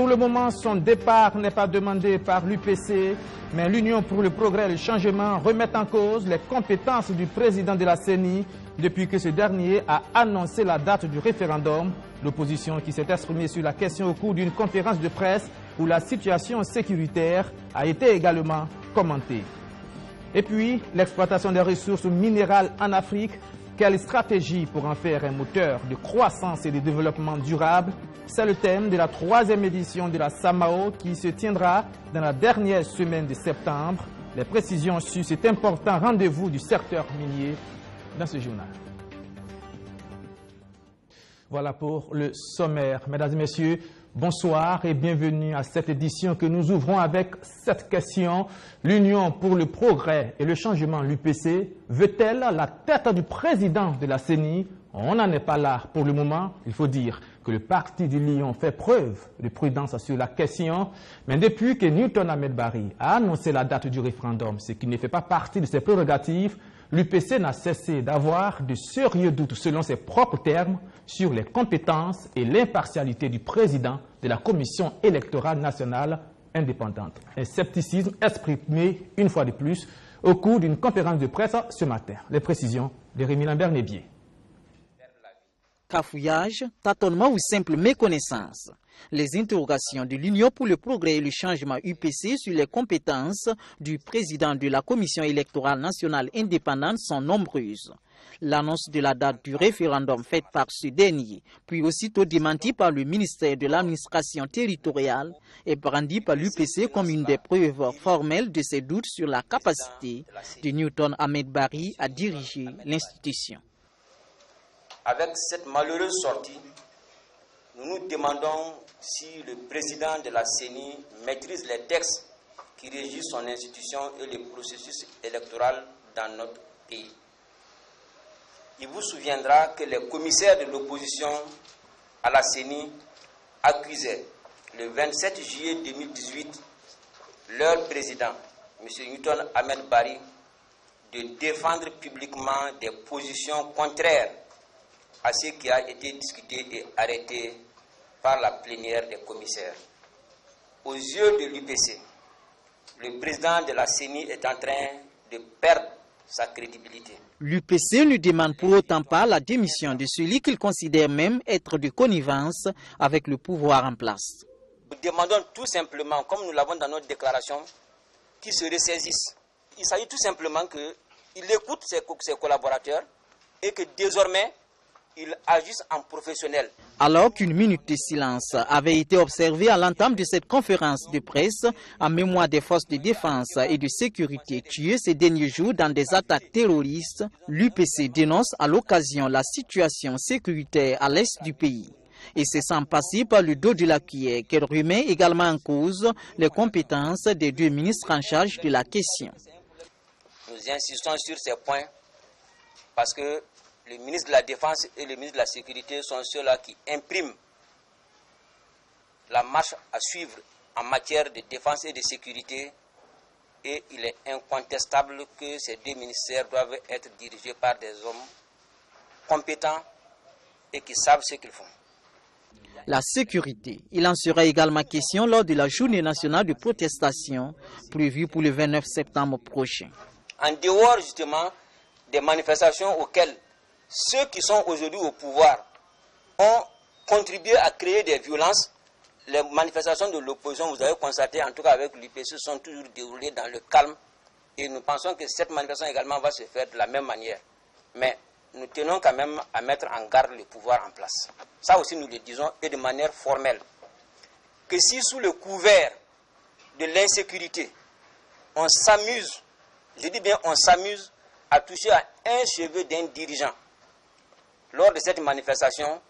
Pour le moment, son départ n'est pas demandé par l'UPC, mais l'Union pour le progrès et le changement remet en cause les compétences du président de la CENI depuis que ce dernier a annoncé la date du référendum. L'opposition qui s'est exprimée sur la question au cours d'une conférence de presse où la situation sécuritaire a été également commentée. Et puis, l'exploitation des ressources minérales en Afrique. Quelle stratégie pour en faire un moteur de croissance et de développement durable? C'est le thème de la 3e édition de la SAMAO qui se tiendra dans la dernière semaine de septembre. Les précisions sur cet important rendez-vous du secteur minier dans ce journal. Voilà pour le sommaire. Mesdames et messieurs, bonsoir et bienvenue à cette édition que nous ouvrons avec cette question. L'Union pour le progrès et le changement, l'UPC, veut-elle la tête du président de la CENI? On n'en est pas là pour le moment. Il faut dire que le parti du Lion fait preuve de prudence sur la question. Mais depuis que Newton Ahmed Barry a annoncé la date du référendum, ce qui ne fait pas partie de ses prérogatives, l'UPC n'a cessé d'avoir de sérieux doutes, selon ses propres termes, sur les compétences et l'impartialité du président de la Commission électorale nationale indépendante. Un scepticisme exprimé une fois de plus au cours d'une conférence de presse ce matin. Les précisions de Rémi Lambert-Nébier. Cafouillage, tâtonnement ou simple méconnaissance. Les interrogations de l'Union pour le progrès et le changement UPC sur les compétences du président de la Commission électorale nationale indépendante sont nombreuses. L'annonce de la date du référendum faite par ce dernier, puis aussitôt démentie par le ministère de l'administration territoriale, est brandie par l'UPC comme une des preuves formelles de ses doutes sur la capacité de Newton Ahmed Barry à diriger l'institution. Avec cette malheureuse sortie, nous nous demandons si le président de la CENI maîtrise les textes qui régissent son institution et le processus électoral dans notre pays. Il vous souviendra que les commissaires de l'opposition à la CENI accusaient le 27 juillet 2018 leur président, M. Newton Ahmed Barry, de défendre publiquement des positions contraires à ce qui a été discuté et arrêté par la plénière des commissaires. Aux yeux de l'UPC, le président de la CENI est en train de perdre sa crédibilité. L'UPC ne demande pour autant pas la démission de celui qu'il considère même être de connivence avec le pouvoir en place. Nous demandons tout simplement, comme nous l'avons dans notre déclaration, qu'il se ressaisisse. Il s'agit tout simplement qu'il écoute ses collaborateurs et que désormais, ils agissent en professionnel. Alors qu'une minute de silence avait été observée à l'entame de cette conférence de presse en mémoire des forces de défense et de sécurité tuées ces derniers jours dans des attaques terroristes, l'UPC dénonce à l'occasion la situation sécuritaire à l'est du pays. Et c'est sans passer par le dos de la cuillère qu'elle remet également en cause les compétences des deux ministres en charge de la question. Nous insistons sur ces points parce que le ministre de la Défense et le ministre de la Sécurité sont ceux-là qui impriment la marche à suivre en matière de défense et de sécurité. Et il est incontestable que ces deux ministères doivent être dirigés par des hommes compétents et qui savent ce qu'ils font. La sécurité. Il en sera également question lors de la journée nationale de protestation prévue pour le 29 septembre prochain. En dehors justement des manifestations auxquelles ceux qui sont aujourd'hui au pouvoir ont contribué à créer des violences, les manifestations de l'opposition, vous avez constaté, en tout cas avec l'UPC, sont toujours déroulées dans le calme. Et nous pensons que cette manifestation également va se faire de la même manière. Mais nous tenons quand même à mettre en garde le pouvoir en place. Ça aussi nous le disons, et de manière formelle. Que si sous le couvert de l'insécurité, on s'amuse, je dis bien on s'amuse, à toucher à un cheveu d'un dirigeant, lors de cette manifestation,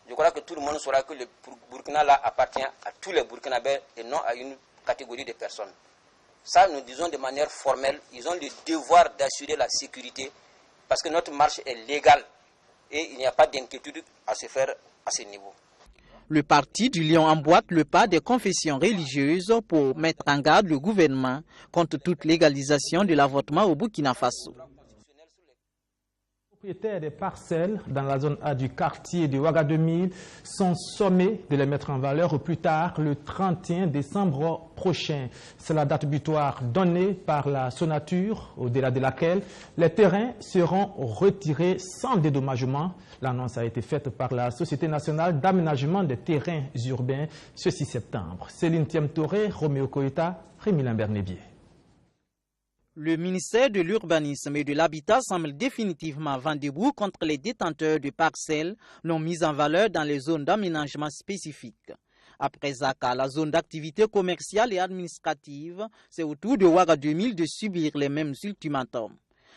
je crois que tout le monde saura que le Burkina là appartient à tous les Burkinabés et non à une catégorie de personnes. Ça, nous disons de manière formelle, ils ont le devoir d'assurer la sécurité parce que notre marche est légale et il n'y a pas d'inquiétude à se faire à ce niveau. Le parti du Lion emboîte le pas des confessions religieuses pour mettre en garde le gouvernement contre toute légalisation de l'avortement au Burkina Faso. Les propriétaires des parcelles dans la zone A du quartier de Ouaga 2000 sont sommés de les mettre en valeur au plus tard le 31 décembre prochain. C'est la date butoir donnée par la Sonature, au-delà de laquelle les terrains seront retirés sans dédommagement. L'annonce a été faite par la Société nationale d'aménagement des terrains urbains ce 6 septembre. Céline Thiam-Toré, Roméo Koïta, Rémi Lambert-Nébier. Le ministère de l'Urbanisme et de l'Habitat semble définitivement vent debout contre les détenteurs de parcelles non mises en valeur dans les zones d'aménagement spécifiques. Après Zaka, la zone d'activité commerciale et administrative, c'est au tour de Ouaga 2000 de subir les mêmes ultimatums.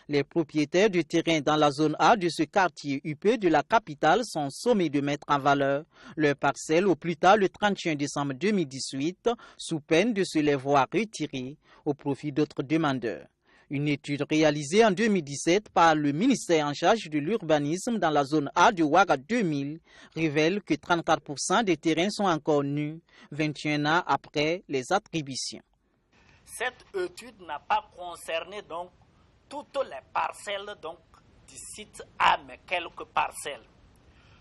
Les propriétaires de terrains dans la zone A de ce quartier UP de la capitale sont sommés de mettre en valeur leurs parcelles au plus tard le 31 décembre 2018, sous peine de se les voir retirées au profit d'autres demandeurs. Une étude réalisée en 2017 par le ministère en charge de l'urbanisme dans la zone A de Ouaga 2000 révèle que 34% des terrains sont encore nus 21 ans après les attributions. Cette étude n'a pas concerné donc toutes les parcelles donc, du site A, mais quelques parcelles.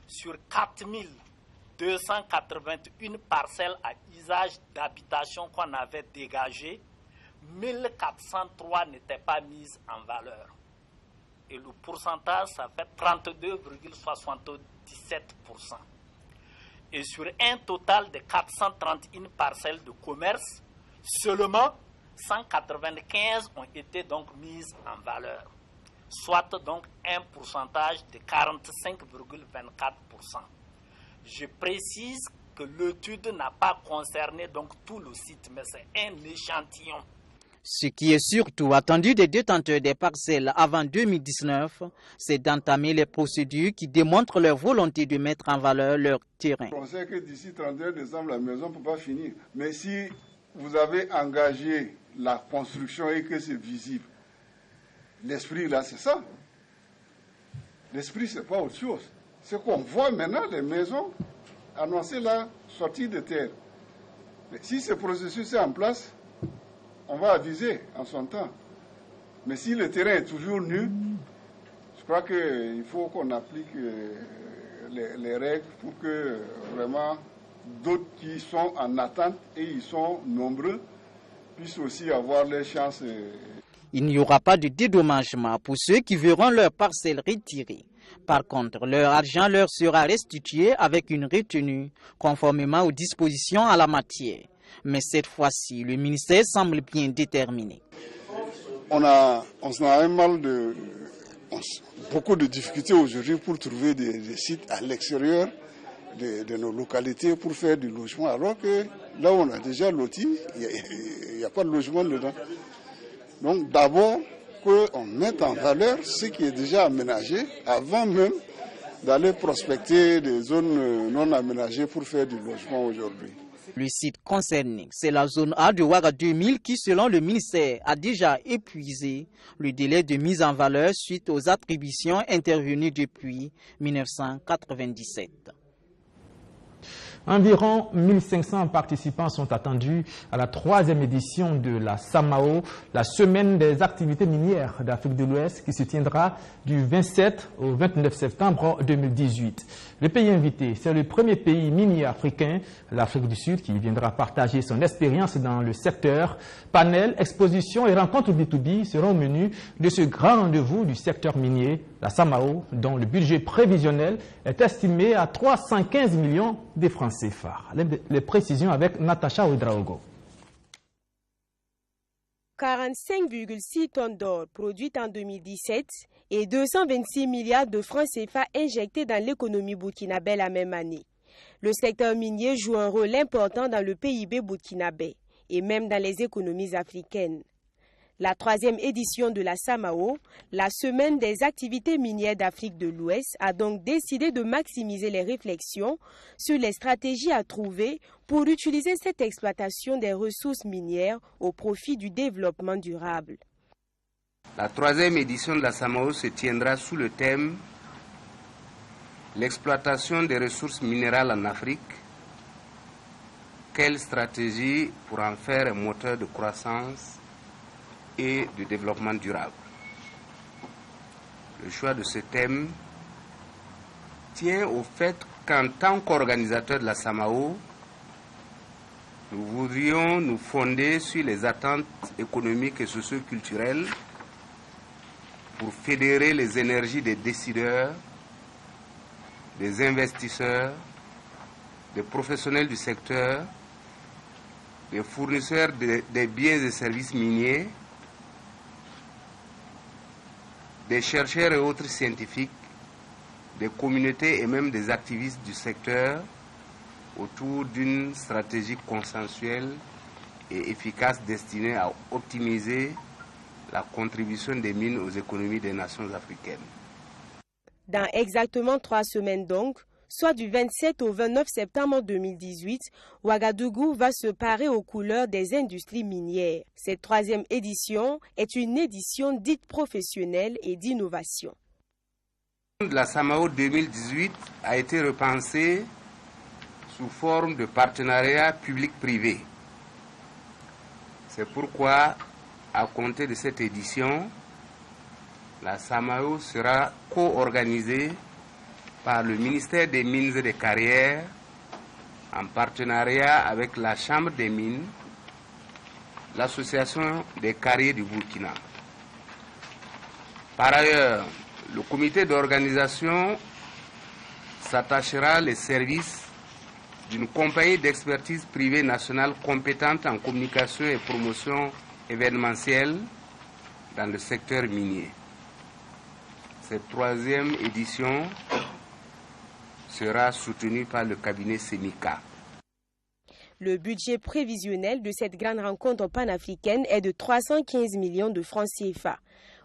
Sur 4281 parcelles à usage d'habitation qu'on avait dégagées, 1403 n'étaient pas mises en valeur. Et le pourcentage, ça fait 32,77%. Et sur un total de 431 parcelles de commerce, seulement 195 ont été donc mises en valeur, soit donc un pourcentage de 45,24%. Je précise que l'étude n'a pas concerné donc tout le site, mais c'est un échantillon. Ce qui est surtout attendu des détenteurs des parcelles avant 2019, c'est d'entamer les procédures qui démontrent leur volonté de mettre en valeur leur terrain. On sait que d'ici 31 décembre, la maison ne peut pas finir. Mais si vous avez engagé la construction et que c'est visible, l'esprit là, c'est ça. L'esprit, c'est pas autre chose. C'est qu'on voit maintenant les maisons annoncer la sortie de terre. Mais si ce processus est en place, on va aviser en son temps. Mais si le terrain est toujours nu, je crois qu'il faut qu'on applique les règles pour que vraiment d'autres qui sont en attente, et ils sont nombreux, puissent aussi avoir les chances. Il n'y aura pas de dédommagement pour ceux qui verront leurs parcelles retirées. Par contre, leur argent leur sera restitué avec une retenue, conformément aux dispositions en la matière. Mais cette fois-ci, le ministère semble bien déterminé. On a beaucoup de difficultés aujourd'hui pour trouver des sites à l'extérieur de nos localités pour faire du logement, alors que là où on a déjà loti, il n'y a pas de logement dedans. Donc d'abord qu'on mette en valeur ce qui est déjà aménagé avant même d'aller prospecter des zones non aménagées pour faire du logement aujourd'hui. Le site concerné, c'est la zone A de Ouaga 2000 qui, selon le ministère, a déjà épuisé le délai de mise en valeur suite aux attributions intervenues depuis 1997. Environ 1500 participants sont attendus à la 3e édition de la SAMAO, la semaine des activités minières d'Afrique de l'Ouest, qui se tiendra du 27 au 29 septembre 2018. Le pays invité, c'est le premier pays minier africain, l'Afrique du Sud, qui viendra partager son expérience dans le secteur. Panel, exposition et rencontres B2B seront au menu de ce grand rendez-vous du secteur minier, la SAMAO, dont le budget prévisionnel est estimé à 315 millions de francs CFA. Les précisions avec Natacha Ouedraogo. 45,6 tonnes d'or produites en 2017 et 226 milliards de francs CFA injectés dans l'économie burkinabé la même année. Le secteur minier joue un rôle important dans le PIB burkinabé et même dans les économies africaines. La 3e édition de la SAMAO, la semaine des activités minières d'Afrique de l'Ouest, a donc décidé de maximiser les réflexions sur les stratégies à trouver pour utiliser cette exploitation des ressources minières au profit du développement durable. La 3e édition de la SAMAO se tiendra sous le thème « L'exploitation des ressources minérales en Afrique. Quelle stratégie pour en faire un moteur de croissance et de développement durable ». le choix de ce thème tient au fait qu'en tant qu'organisateur de la SAMAO, nous voudrions nous fonder sur les attentes économiques et socio-culturelles pour fédérer les énergies des décideurs, des investisseurs, des professionnels du secteur, des fournisseurs des biens et services miniers, des chercheurs et autres scientifiques, des communautés et même des activistes du secteur autour d'une stratégie consensuelle et efficace destinée à optimiser la contribution des mines aux économies des nations africaines. Dans exactement 3 semaines donc, soit du 27 au 29 septembre 2018, Ouagadougou va se parer aux couleurs des industries minières. Cette 3e édition est une édition dite professionnelle et d'innovation. La SAMAO 2018 a été repensée sous forme de partenariat public-privé. C'est pourquoi, à compter de cette édition, la SAMAO sera co-organisée par le ministère des Mines et des Carrières en partenariat avec la Chambre des Mines, l'Association des Carriers du Burkina. Par ailleurs, le comité d'organisation s'attachera les services d'une compagnie d'expertise privée nationale compétente en communication et promotion événementielle dans le secteur minier. Cette 3e édition sera soutenue par le cabinet Semika. Le budget prévisionnel de cette grande rencontre panafricaine est de 315 millions de francs CFA.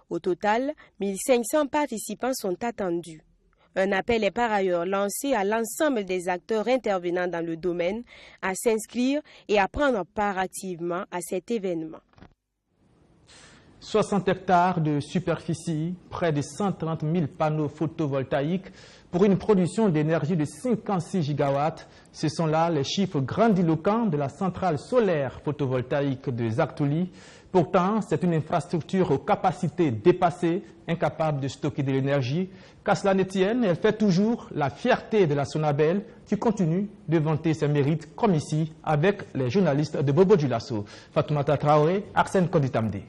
Au total, 1500 participants sont attendus. Un appel est par ailleurs lancé à l'ensemble des acteurs intervenant dans le domaine à s'inscrire et à prendre part activement à cet événement. 60 hectares de superficie, près de 130 000 panneaux photovoltaïques pour une production d'énergie de 56 gigawatts. Ce sont là les chiffres grandiloquents de la centrale solaire photovoltaïque de Zaktouli. Pourtant, c'est une infrastructure aux capacités dépassées, incapable de stocker de l'énergie. Qu'à cela ne tienne, elle fait toujours la fierté de la Sonabel qui continue de vanter ses mérites, comme ici avec les journalistes de Bobo Dioulasso. Fatoumata Traoré, Arsène Konditamde.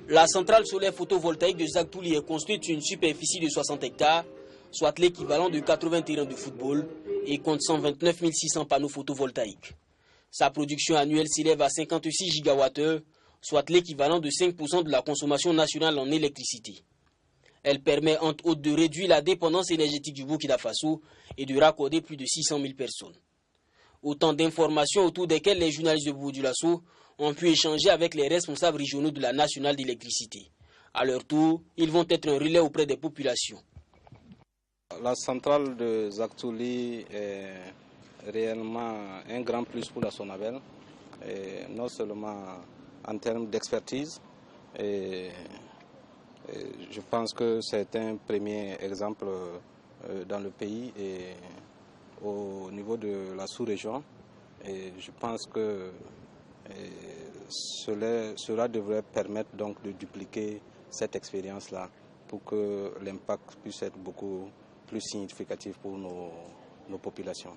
La centrale solaire photovoltaïque de Zaktouli est construite sur une superficie de 60 hectares, soit l'équivalent de 80 terrains de football, et compte 129 600 panneaux photovoltaïques. Sa production annuelle s'élève à 56 gigawattheures, soit l'équivalent de 5% de la consommation nationale en électricité. Elle permet entre autres de réduire la dépendance énergétique du Burkina Faso et de raccorder plus de 600 000 personnes. Autant d'informations autour desquelles les journalistes de Bobo Dioulasso ont pu échanger avec les responsables régionaux de la nationale d'électricité. À leur tour, ils vont être un relais auprès des populations. La centrale de Zaktouli est réellement un grand plus pour la Sonabel, non seulement en termes d'expertise. Je pense que c'est un premier exemple dans le pays et au niveau de la sous-région. Et je pense que cela devrait permettre donc de dupliquer cette expérience-là pour que l'impact puisse être beaucoup plus significatif pour nos populations.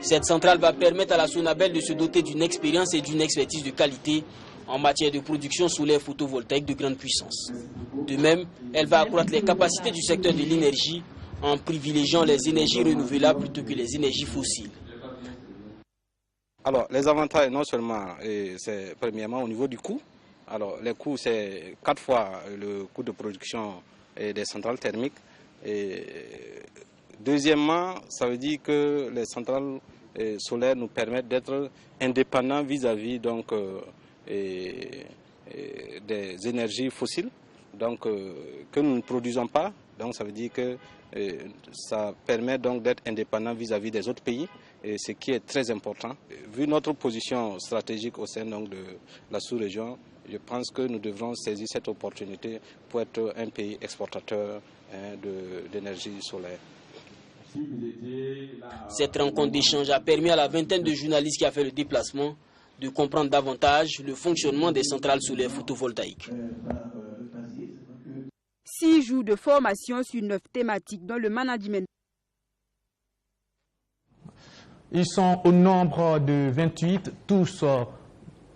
Cette centrale va permettre à la Sonabel de se doter d'une expérience et d'une expertise de qualité en matière de production solaire photovoltaïque de grande puissance. De même, elle va accroître les capacités du secteur de l'énergie en privilégiant les énergies renouvelables plutôt que les énergies fossiles. Alors, les avantages, non seulement, c'est premièrement au niveau du coût. Alors, les coûts, c'est 4 fois le coût de production des centrales thermiques. Et deuxièmement, ça veut dire que les centrales solaires nous permettent d'être indépendants vis-à-vis donc des énergies fossiles, donc que nous ne produisons pas. Donc, ça veut dire que ça permet donc d'être indépendant vis-à-vis des autres pays, et ce qui est très important. Vu notre position stratégique au sein donc, de la sous-région, je pense que nous devrons saisir cette opportunité pour être un pays exportateur d'énergie solaire. Cette rencontre d'échange a permis à la vingtaine de journalistes qui a fait le déplacement de comprendre davantage le fonctionnement des centrales solaires photovoltaïques. 6 jours de formation sur 9 thématiques dans le management. Ils sont au nombre de 28, tous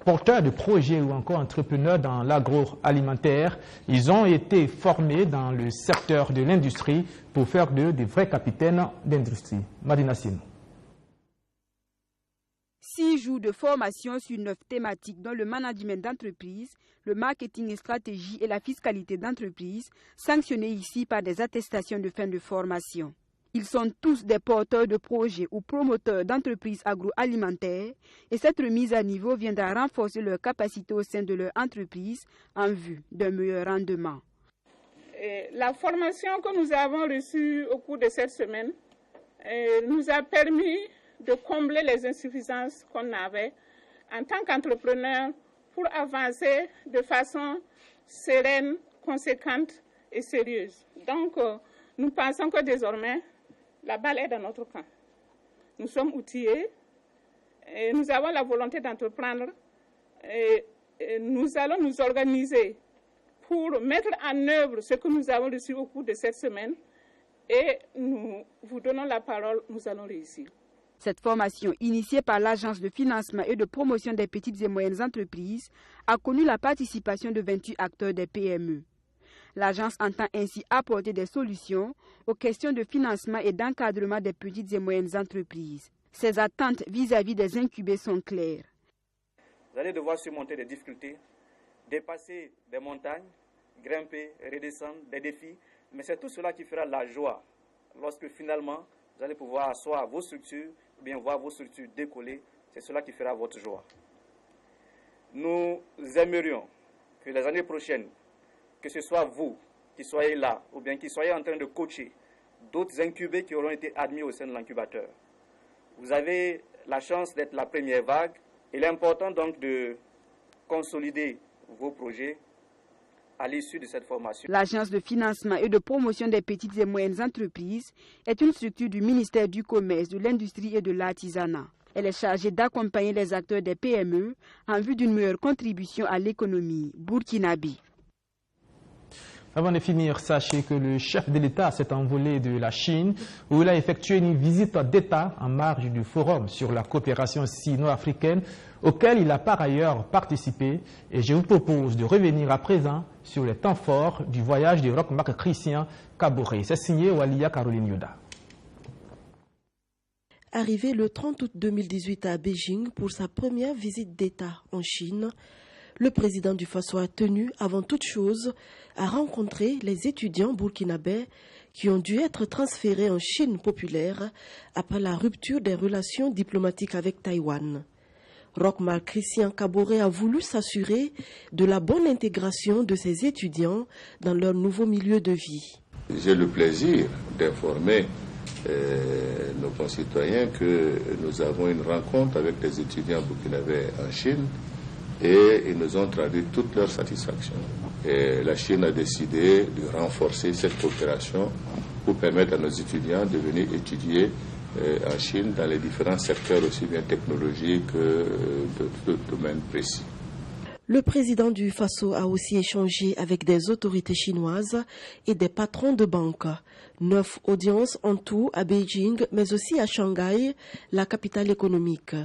porteurs de projets ou encore entrepreneurs dans l'agroalimentaire. Ils ont été formés dans le secteur de l'industrie pour faire de vrais capitaines d'industrie. Madina Sine. 6 jours de formation sur 9 thématiques dans le management d'entreprise, le marketing et stratégie et la fiscalité d'entreprise, sanctionnés ici par des attestations de fin de formation. Ils sont tous des porteurs de projets ou promoteurs d'entreprises agroalimentaires et cette remise à niveau viendra renforcer leur capacité au sein de leur entreprise en vue d'un meilleur rendement. La formation que nous avons reçue au cours de cette semaine nous a permis de combler les insuffisances qu'on avait en tant qu'entrepreneur pour avancer de façon sereine, conséquente et sérieuse. Donc, nous pensons que désormais, la balle est dans notre camp. Nous sommes outillés et nous avons la volonté d'entreprendre et nous allons nous organiser pour mettre en œuvre ce que nous avons reçu au cours de cette semaine et nous vous donnons la parole, nous allons réussir. Cette formation, initiée par l'Agence de financement et de promotion des petites et moyennes entreprises, a connu la participation de 28 acteurs des PME. L'agence entend ainsi apporter des solutions aux questions de financement et d'encadrement des petites et moyennes entreprises. Ses attentes vis-à-vis des incubés sont claires. Vous allez devoir surmonter des difficultés, dépasser des montagnes, grimper, redescendre, des défis, mais c'est tout cela qui fera la joie lorsque finalement vous allez pouvoir asseoir vos structures, ou bien voir vos structures décoller, c'est cela qui fera votre joie. Nous aimerions que les années prochaines, que ce soit vous qui soyez là, ou bien qui soyez en train de coacher d'autres incubés qui auront été admis au sein de l'incubateur. Vous avez la chance d'être la première vague. Il est important donc de consolider vos projets à l'issue de cette formation. L'Agence de financement et de promotion des petites et moyennes entreprises est une structure du ministère du Commerce, de l'Industrie et de l'Artisanat. Elle est chargée d'accompagner les acteurs des PME en vue d'une meilleure contribution à l'économie burkinabé. Avant de finir, sachez que le chef de l'État s'est envolé de la Chine où il a effectué une visite d'État en marge du forum sur la coopération sino-africaine auquel il a par ailleurs participé. Et je vous propose de revenir à présent sur les temps forts du voyage du Roch Marc Christian Kaboré. C'est signé Walia Caroline Yoda. Arrivé le 30 août 2018 à Beijing pour sa première visite d'État en Chine, le président du Faso a tenu, avant toute chose, à rencontrer les étudiants burkinabés qui ont dû être transférés en Chine populaire après la rupture des relations diplomatiques avec Taïwan. Roch Marc Christian Kaboré a voulu s'assurer de la bonne intégration de ces étudiants dans leur nouveau milieu de vie. J'ai le plaisir d'informer nos concitoyens que nous avons une rencontre avec des étudiants burkinabés en Chine et ils nous ont traduit toute leur satisfaction. Et la Chine a décidé de renforcer cette coopération pour permettre à nos étudiants de venir étudier en Chine dans les différents secteurs aussi bien technologiques que de domaines précis. Le président du Faso a aussi échangé avec des autorités chinoises et des patrons de banques. 9 audiences en tout à Beijing, mais aussi à Shanghai, la capitale économique.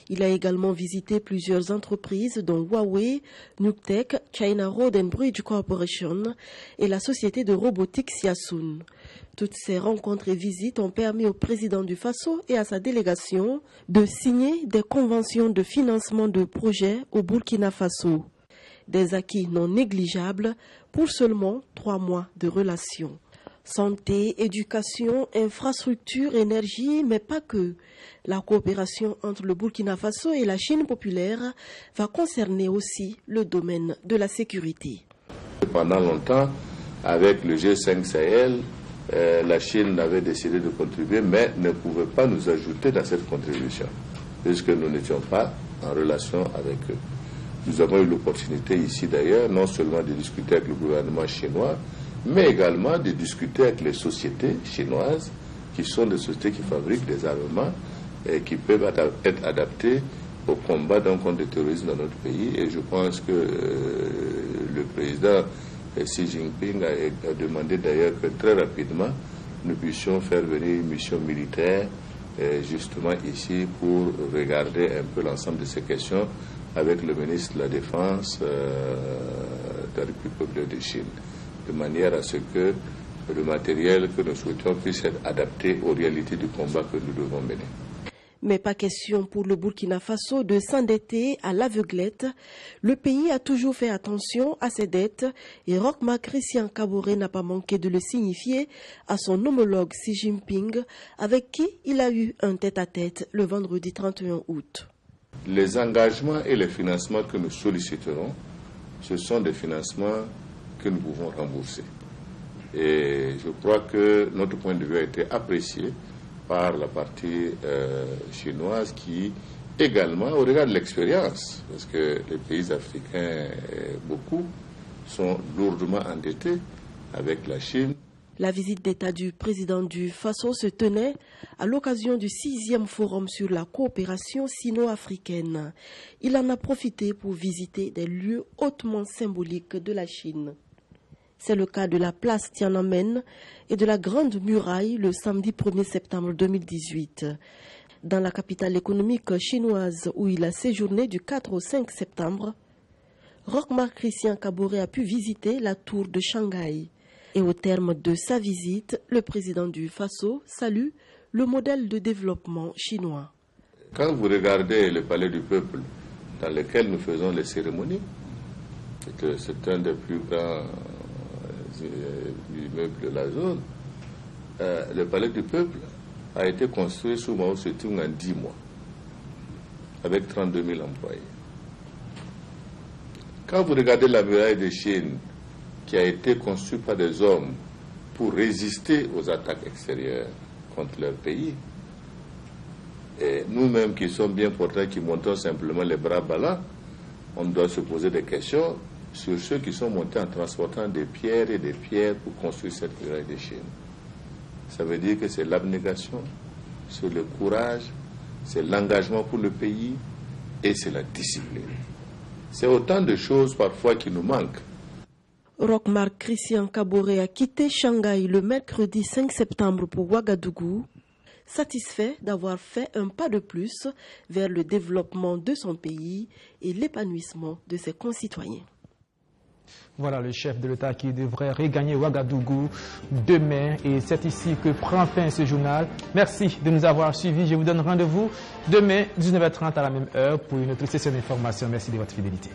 Il a également visité plusieurs entreprises dont Huawei, Newtek, China Road and Bridge Corporation et la société de robotique Xiasun. Toutes ces rencontres et visites ont permis au président du Faso et à sa délégation de signer des conventions de financement de projets au Burkina Faso. Des acquis non négligeables pour seulement 3 mois de relations. Santé, éducation, infrastructure, énergie, mais pas que. La coopération entre le Burkina Faso et la Chine populaire va concerner aussi le domaine de la sécurité. Pendant longtemps, avec le G5 Sahel, la Chine avait décidé de contribuer, mais ne pouvait pas nous ajouter dans cette contribution, puisque nous n'étions pas en relation avec eux. Nous avons eu l'opportunité ici d'ailleurs, non seulement de discuter avec le gouvernement chinois, mais également de discuter avec les sociétés chinoises, qui sont des sociétés qui fabriquent des armements et qui peuvent être adaptés au combat contre le terrorisme dans notre pays. Et je pense que le président Et Xi Jinping a demandé d'ailleurs que très rapidement, nous puissions faire venir une mission militaire justement ici pour regarder un peu l'ensemble de ces questions avec le ministre de la Défense de la République populaire de Chine, de manière à ce que le matériel que nous souhaitons puisse être adapté aux réalités du combat que nous devons mener. Mais pas question pour le Burkina Faso de s'endetter à l'aveuglette. Le pays a toujours fait attention à ses dettes et Roch-Marc Christian Kaboré n'a pas manqué de le signifier à son homologue Xi Jinping, avec qui il a eu un tête-à-tête le vendredi 31 août. Les engagements et les financements que nous solliciterons, ce sont des financements que nous pouvons rembourser. Et je crois que notre point de vue a été apprécié par la partie chinoise qui également, au regard de l'expérience, parce que les pays africains, beaucoup, sont lourdement endettés avec la Chine. La visite d'État du président du Faso se tenait à l'occasion du 6e forum sur la coopération sino-africaine. Il en a profité pour visiter des lieux hautement symboliques de la Chine. C'est le cas de la place Tiananmen et de la Grande Muraille le samedi 1er septembre 2018. Dans la capitale économique chinoise où il a séjourné du 4 au 5 septembre, Roch-Marc Christian Kaboré a pu visiter la tour de Shanghai. Et au terme de sa visite, le président du Faso salue le modèle de développement chinois. Quand vous regardez le palais du peuple dans lequel nous faisons les cérémonies, c'est un des plus grands immeubles de la zone, le palais du peuple a été construit sous Mao Tse-tung en 10 mois, avec 32 000 employés. Quand vous regardez la muraille de Chine, qui a été construite par des hommes pour résister aux attaques extérieures contre leur pays, et nous-mêmes qui sommes bien portants, qui montons simplement les bras ballants, on doit se poser des questions sur ceux qui sont montés en transportant des pierres et des pierres pour construire cette muraille de Chine. Ça veut dire que c'est l'abnégation, c'est le courage, c'est l'engagement pour le pays et c'est la discipline. C'est autant de choses parfois qui nous manquent. Roch-Marc Christian Kaboré a quitté Shanghai le mercredi 5 septembre pour Ouagadougou, satisfait d'avoir fait un pas de plus vers le développement de son pays et l'épanouissement de ses concitoyens. Voilà le chef de l'État qui devrait regagner Ouagadougou demain. Et c'est ici que prend fin ce journal. Merci de nous avoir suivis. Je vous donne rendez-vous demain, 19h30 à la même heure, pour une autre session d'information. Merci de votre fidélité.